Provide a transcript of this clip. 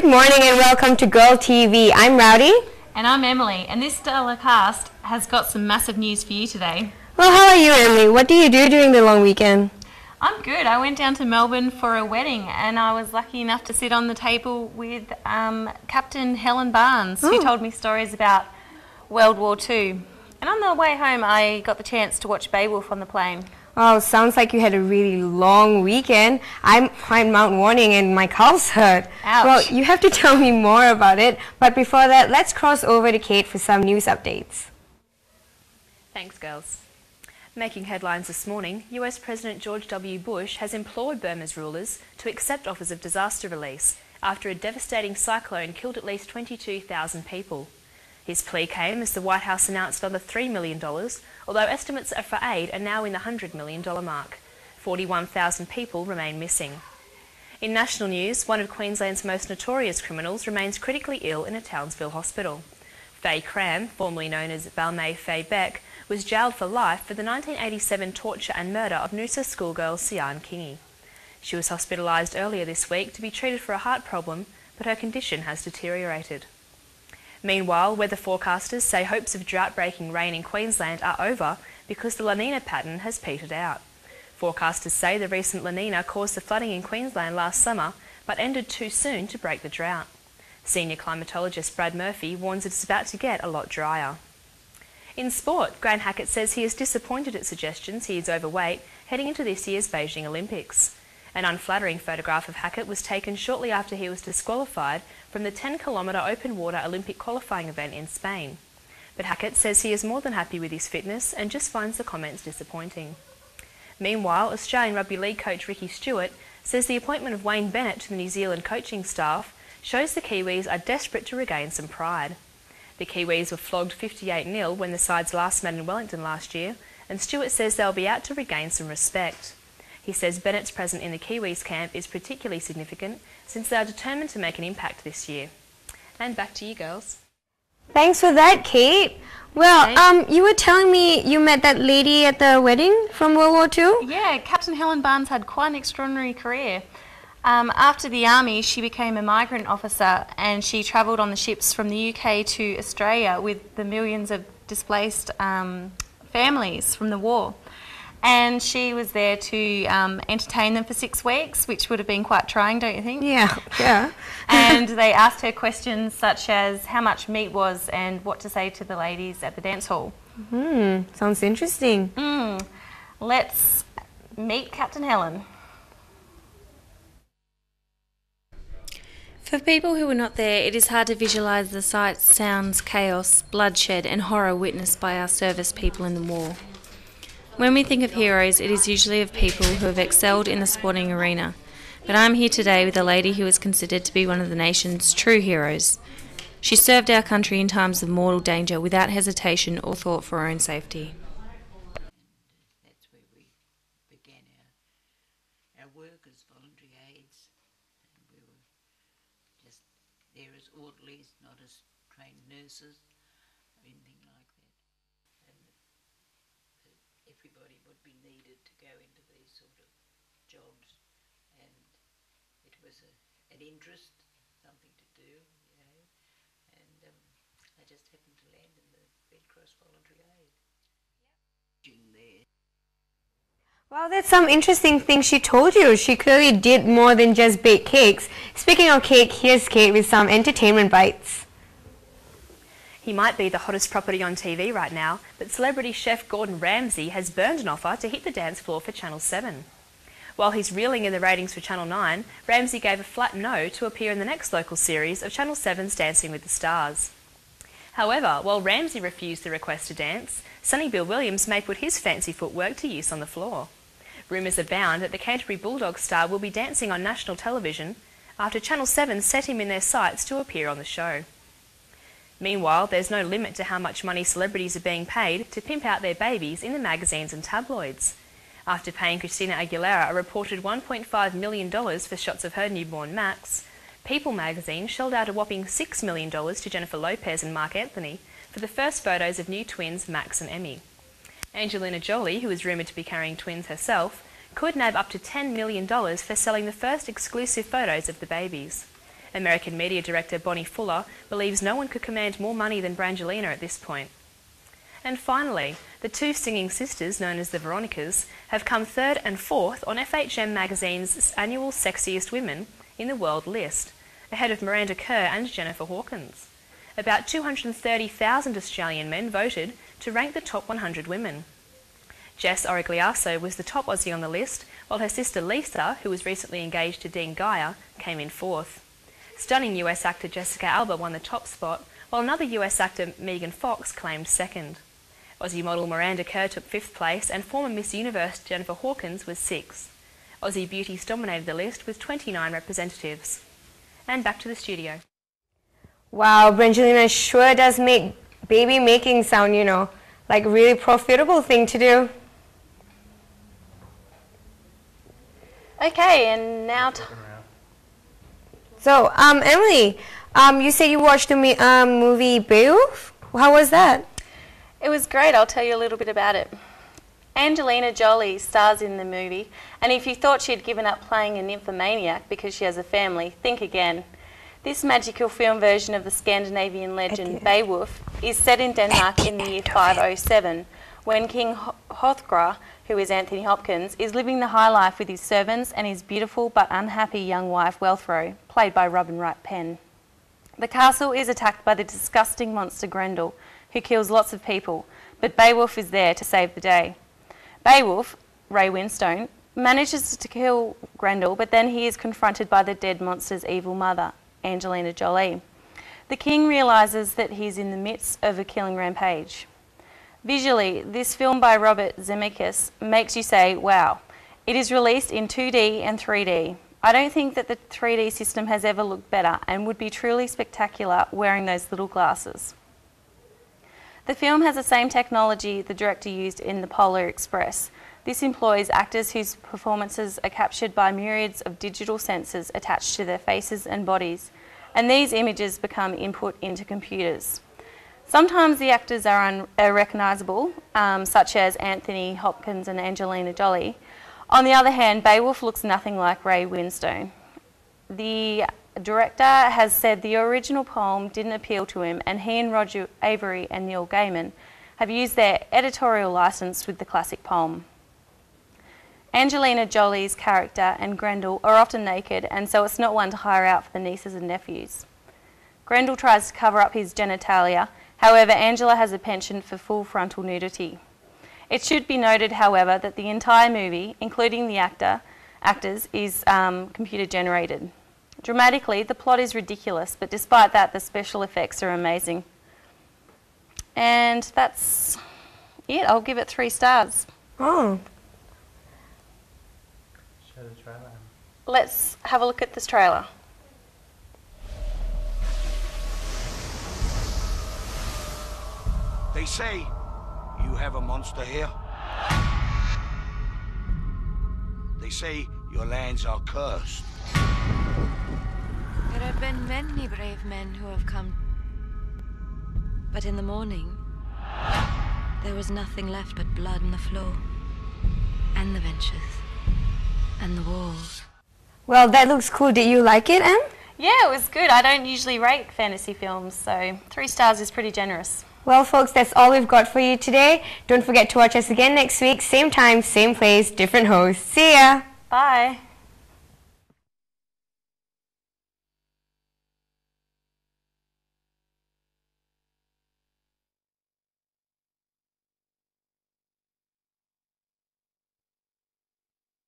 Good morning and welcome to Girl TV. I'm Rowdy. And I'm Emily, and this stellar cast has got some massive news for you today. Well, how are you, Emily? What do you do during the long weekend? I'm good. I went down to Melbourne for a wedding, and I was lucky enough to sit on the table with Captain Helen Barnes, who told me stories about World War II. And on the way home, I got the chance to watch Beowulf on the plane. Oh, sounds like you had a really long weekend. I climbed Mount Warning and my calves hurt. Ouch. Well, you have to tell me more about it. But before that, let's cross over to Kate for some news updates. Thanks, girls. Making headlines this morning, US President George W. Bush has implored Burma's rulers to accept offers of disaster release after a devastating cyclone killed at least 22,000 people. His plea came as the White House announced another $3 million, although estimates for aid are now in the $100 million mark. 41,000 people remain missing. In national news, one of Queensland's most notorious criminals remains critically ill in a Townsville hospital. Faye Cram, formerly known as Balmain Faye Beck, was jailed for life for the 1987 torture and murder of Noosa schoolgirl Sian Kingi. She was hospitalised earlier this week to be treated for a heart problem, but her condition has deteriorated. Meanwhile, weather forecasters say hopes of drought-breaking rain in Queensland are over because the La Nina pattern has petered out. Forecasters say the recent La Nina caused the flooding in Queensland last summer, but ended too soon to break the drought. Senior climatologist Brad Murphy warns it's about to get a lot drier. In sport, Grant Hackett says he is disappointed at suggestions he is overweight heading into this year's Beijing Olympics. An unflattering photograph of Hackett was taken shortly after he was disqualified from the 10-kilometre open water Olympic qualifying event in Spain. But Hackett says he is more than happy with his fitness and just finds the comments disappointing. Meanwhile, Australian Rugby League coach Ricky Stewart says the appointment of Wayne Bennett to the New Zealand coaching staff shows the Kiwis are desperate to regain some pride. The Kiwis were flogged 58-0 when the sides last met in Wellington last year, and Stewart says they'll be out to regain some respect. He says Bennett's presence in the Kiwis camp is particularly significant since they are determined to make an impact this year. And back to you, girls. Thanks for that, Kate. Well, you were telling me you met that lady at the wedding from World War II? Yeah, Captain Helen Barnes had quite an extraordinary career. After the army, she became a migrant officer and she travelled on the ships from the UK to Australia with the millions of displaced families from the war. And she was there to entertain them for 6 weeks, which would have been quite trying, don't you think? Yeah. And they asked her questions such as how much meat was and what to say to the ladies at the dance hall. Sounds interesting. Let's meet Captain Helen. For people who were not there, it is hard to visualise the sights, sounds, chaos, bloodshed and horror witnessed by our service people in the war. When we think of heroes, it is usually of people who have excelled in the sporting arena, but I'm here today with a lady who is considered to be one of the nation's true heroes. She served our country in times of mortal danger without hesitation or thought for her own safety. That's where we began our work as voluntary aides, and we were just there as orderlies, not as trained nurses or anything like that. And everybody would be needed to go into these sort of jobs, and it was an interest, something to do, you know, and I just happened to land in the Red Cross Voluntary Aid. There. Well, that's some interesting things she told you. She clearly did more than just bake cakes. Speaking of cake, here's Kate with some entertainment bites. He might be the hottest property on TV right now, but celebrity chef Gordon Ramsay has burned an offer to hit the dance floor for Channel 7. While he's reeling in the ratings for Channel 9, Ramsay gave a flat no to appear in the next local series of Channel 7's Dancing with the Stars. However, while Ramsay refused the request to dance, Sonny Bill Williams may put his fancy footwork to use on the floor. Rumours abound that the Canterbury Bulldogs star will be dancing on national television after Channel 7 set him in their sights to appear on the show. Meanwhile, there's no limit to how much money celebrities are being paid to pimp out their babies in the magazines and tabloids. After paying Christina Aguilera a reported $1.5 million for shots of her newborn Max, People magazine shelled out a whopping $6 million to Jennifer Lopez and Mark Anthony for the first photos of new twins Max and Emmy. Angelina Jolie, who is rumoured to be carrying twins herself, could nab up to $10 million for selling the first exclusive photos of the babies. American media director Bonnie Fuller believes no one could command more money than Brangelina at this point. And finally, the two singing sisters, known as the Veronicas, have come third and fourth on FHM magazine's annual Sexiest Women in the World list, ahead of Miranda Kerr and Jennifer Hawkins. About 230,000 Australian men voted to rank the top 100 women. Jess Origliasso was the top Aussie on the list, while her sister Lisa, who was recently engaged to Dean Geyer, came in fourth. Stunning US actor Jessica Alba won the top spot, while another US actor Megan Fox claimed second. Aussie model Miranda Kerr took fifth place, and former Miss Universe Jennifer Hawkins was sixth. Aussie beauties dominated the list with 29 representatives. And back to the studio. Wow, Brangelina sure does make baby making sound, you know, like a really profitable thing to do. Okay, and now... So, Emily, you said you watched the movie Beowulf? How was that? It was great. I'll tell you a little bit about it. Angelina Jolie stars in the movie, and if you thought she had given up playing a nymphomaniac because she has a family, think again. This magical film version of the Scandinavian legend Beowulf is set in Denmark in the year 507, when King Hrothgar, who is Anthony Hopkins, is living the high life with his servants and his beautiful but unhappy young wife Wealthrow, played by Robin Wright Penn. The castle is attacked by the disgusting monster Grendel, who kills lots of people, but Beowulf is there to save the day. Beowulf, Ray Winstone, manages to kill Grendel, but then he is confronted by the dead monster's evil mother, Angelina Jolie. The king realises that he's in the midst of a killing rampage. Visually, this film by Robert Zemeckis makes you say, wow. It is released in 2D and 3D. I don't think that the 3D system has ever looked better and would be truly spectacular wearing those little glasses. The film has the same technology the director used in The Polar Express. This employs actors whose performances are captured by myriads of digital sensors attached to their faces and bodies, and these images become input into computers. Sometimes the actors are unrecognisable, such as Anthony Hopkins and Angelina Jolie. On the other hand, Beowulf looks nothing like Ray Winstone. The director has said the original poem didn't appeal to him, and he and Roger Avery and Neil Gaiman have used their editorial license with the classic poem. Angelina Jolie's character and Grendel are often naked, and so it's not one to hire out for the nieces and nephews. Grendel tries to cover up his genitalia, however Angela has a penchant for full frontal nudity. It should be noted, however, that the entire movie, including the actors, is computer generated. Dramatically, the plot is ridiculous, but despite that, the special effects are amazing. And that's it. I'll give it 3 stars. Oh. Show the trailer. Let's have a look at this trailer. They say you have a monster here. They say your lands are cursed. There have been many brave men who have come. But in the morning, there was nothing left but blood on the floor, and the benches, and the walls. Well, that looks cool. Did you like it, Em? Yeah, it was good. I don't usually rate fantasy films, so 3 stars is pretty generous. Well, folks, that's all we've got for you today. Don't forget to watch us again next week. Same time, same place, different host. See ya! Bye.